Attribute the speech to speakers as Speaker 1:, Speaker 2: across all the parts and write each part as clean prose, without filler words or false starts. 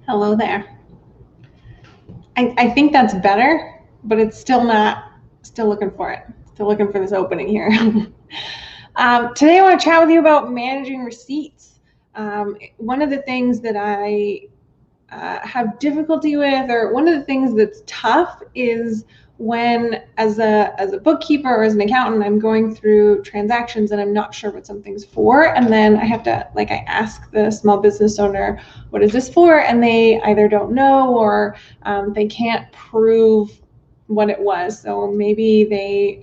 Speaker 1: Hello there. I think that's better, but it's still not, still looking for it. Still looking for this opening here. Today I want to chat with you about managing receipts. One of the things that I have difficulty with, or one of the things that's tough, is when as a bookkeeper or as an accountant, I'm going through transactions and I'm not sure what something's for, and then I have to, like, I ask the small business owner, what is this for? And they either don't know, or they can't prove what it was. So maybe they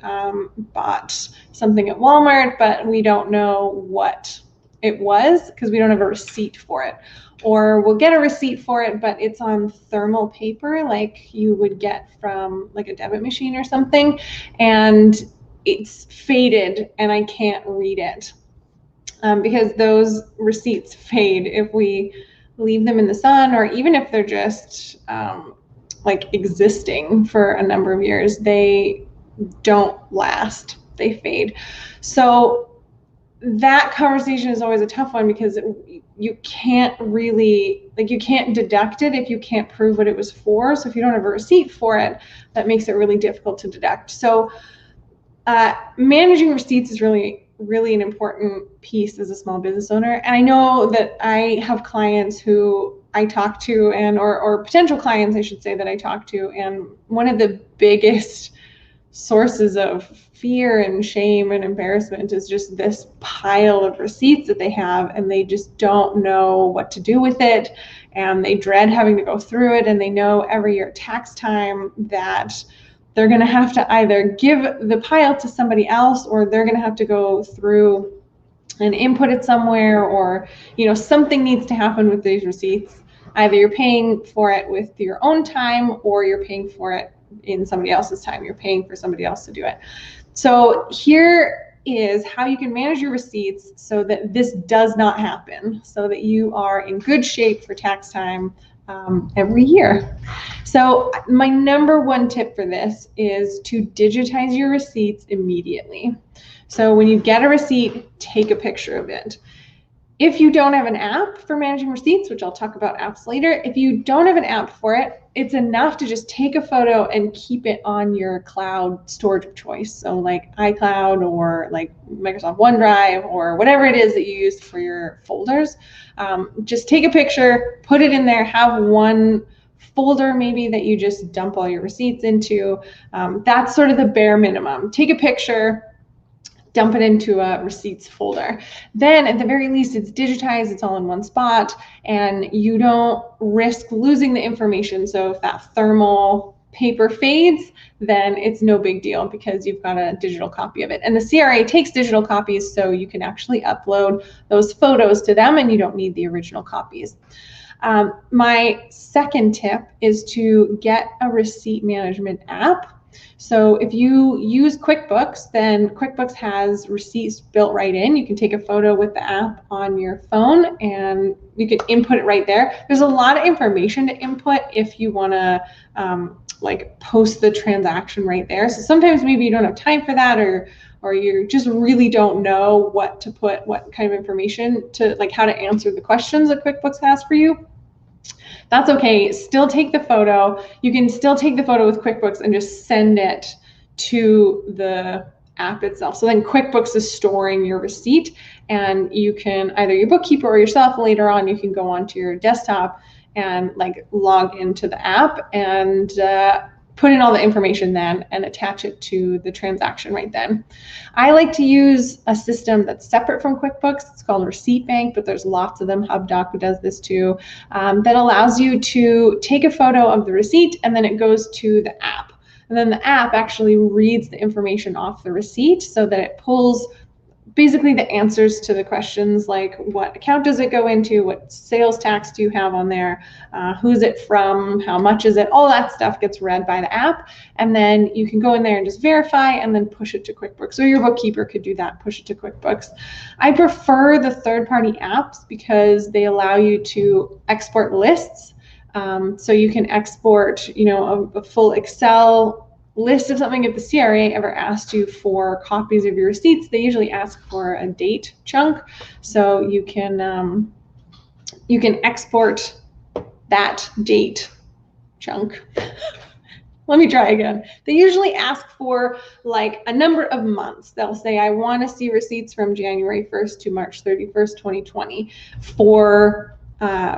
Speaker 1: bought something at Walmart, but we don't know what it was because we don't have a receipt for it. Or we'll get a receipt for it, but it's on thermal paper, like you would get from like a debit machine or something, and it's faded and I can't read it. Because those receipts fade if we leave them in the sun, or even if they're just like existing for a number of years, they don't last, they fade. So that conversation is always a tough one, because you can't really, like, you can't deduct it if you can't prove what it was for. So if you don't have a receipt for it, that makes it really difficult to deduct. So managing receipts is really an important piece as a small business owner. And I know that I have clients who I talk to, and or potential clients, I should say, that I talk to, and one of the biggest sources of fear and shame and embarrassment is just this pile of receipts that they have, and they just don't know what to do with it, and they dread having to go through it. And they know every year tax time that they're going to have to either give the pile to somebody else, or they're going to have to go through and input it somewhere, or something needs to happen with these receipts. Either you're paying for it with your own time, or you're paying for it in somebody else's time. You're paying for somebody else to do it. So here is how you can manage your receipts so that this does not happen, so that you are in good shape for tax time every year. So my number one tip for this is to digitize your receipts immediately. So when you get a receipt, take a picture of it. If you don't have an app for managing receipts, which I'll talk about apps later, if you don't have an app for it, it's enough to just take a photo and keep it on your cloud storage of choice. So like iCloud, or like Microsoft OneDrive, or whatever it is that you use for your folders. Just take a picture, put it in there, have one folder maybe that you just dump all your receipts into. That's sort of the bare minimum. Take a picture, dump it into a receipts folder. Then at the very least, it's digitized, it's all in one spot, and you don't risk losing the information. So if that thermal paper fades, then it's no big deal, because you've got a digital copy of it. And the CRA takes digital copies, so you can actually upload those photos to them, and you don't need the original copies. My second tip is to get a receipt management app. So if you use QuickBooks, then QuickBooks has receipts built right in. You can take a photo with the app on your phone, and you can input it right there. There's a lot of information to input if you want to like post the transaction right there. So sometimes maybe you don't have time for that, or you just really don't know what to put, what kind of information to, like how to answer the questions that QuickBooks has for you. That's okay. Still take the photo. You can still take the photo with QuickBooks and just send it to the app itself. So then QuickBooks is storing your receipt, and you can, either your bookkeeper or yourself later on, you can go onto your desktop and like log into the app and put in all the information then and attach it to the transaction right then. I like to use a system that's separate from QuickBooks. It's called Receipt Bank, but there's lots of them. HubDoc does this too. That allows you to take a photo of the receipt, and then it goes to the app. And then the app actually reads the information off the receipt, so that it pulls basically the answers to the questions, like what account does it go into, what sales tax do you have on there, who's it from, how much is it, all that stuff gets read by the app. And then you can go in there and just verify, and then push it to QuickBooks. Or your bookkeeper could do that, push it to QuickBooks. I prefer the third-party apps because they allow you to export lists. So you can export, a full Excel list of something. If the CRA ever asked you for copies of your receipts, they usually ask for a date chunk. So you can export that date chunk. Let me try again. They usually ask for like a number of months. They'll say, I want to see receipts from January 1st to March 31st, 2020 for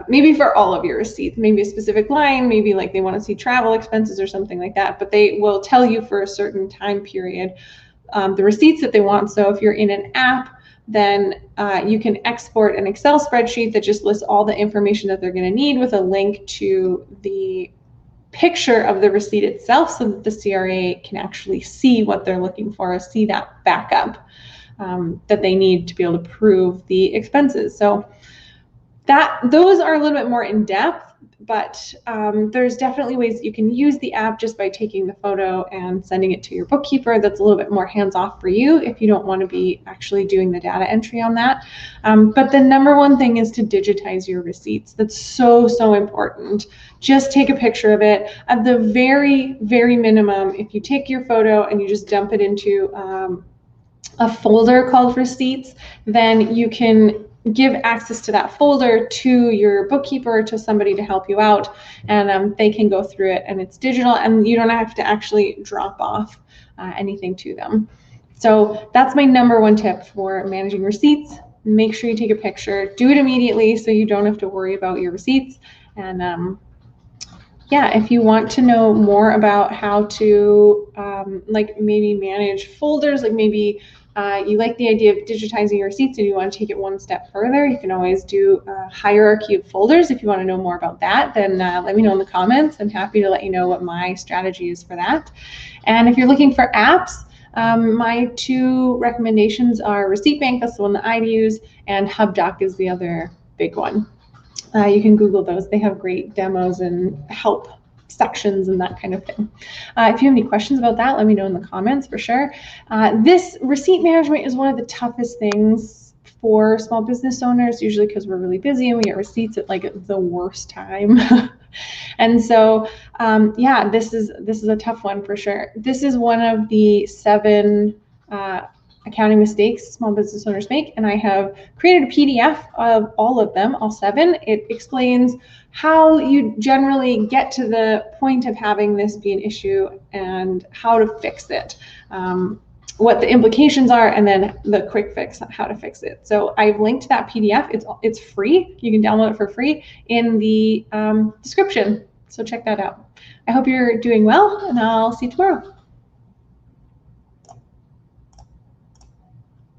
Speaker 1: maybe for all of your receipts, maybe a specific line, maybe like they want to see travel expenses or something like that, but they will tell you for a certain time period the receipts that they want. So if you're in an app, then you can export an Excel spreadsheet that just lists all the information that they're going to need with a link to the picture of the receipt itself so that the CRA can actually see what they're looking for, see that backup that they need to be able to prove the expenses. So those are a little bit more in depth, but there's definitely ways that you can use the app just by taking the photo and sending it to your bookkeeper. That's a little bit more hands-off for you if you don't want to be actually doing the data entry on that. But the number one thing is to digitize your receipts. That's so, so important. Just take a picture of it. At the very, very minimum, if you take your photo and you just dump it into a folder called receipts, then you can give access to that folder to your bookkeeper or to somebody to help you out, and they can go through it, and it's digital and you don't have to actually drop off anything to them. So that's my number one tip for managing receipts. Make sure you take a picture, do it immediately so you don't have to worry about your receipts. And yeah, if you want to know more about how to like maybe manage folders, like maybe you like the idea of digitizing your receipts and you want to take it one step further, you can always do a hierarchy of folders. If you want to know more about that, then let me know in the comments. I'm happy to let you know what my strategy is for that. And if you're looking for apps, my two recommendations are Receipt Bank, that's the one that I use, and HubDoc is the other big one. You can Google those. They have great demos and help sections and that kind of thing. If you have any questions about that, let me know in the comments for sure. This receipt management is one of the toughest things for small business owners, usually because we're really busy and we get receipts at like the worst time. And so, yeah, this is a tough one for sure. This is one of the 7 accounting mistakes small business owners make, and I have created a PDF of all of them, all 7. It explains how you generally get to the point of having this be an issue and how to fix it, what the implications are, and then the quick fix on how to fix it. So I've linked that PDF. It's free. You can download it for free in the description. So check that out. I hope you're doing well, and I'll see you tomorrow.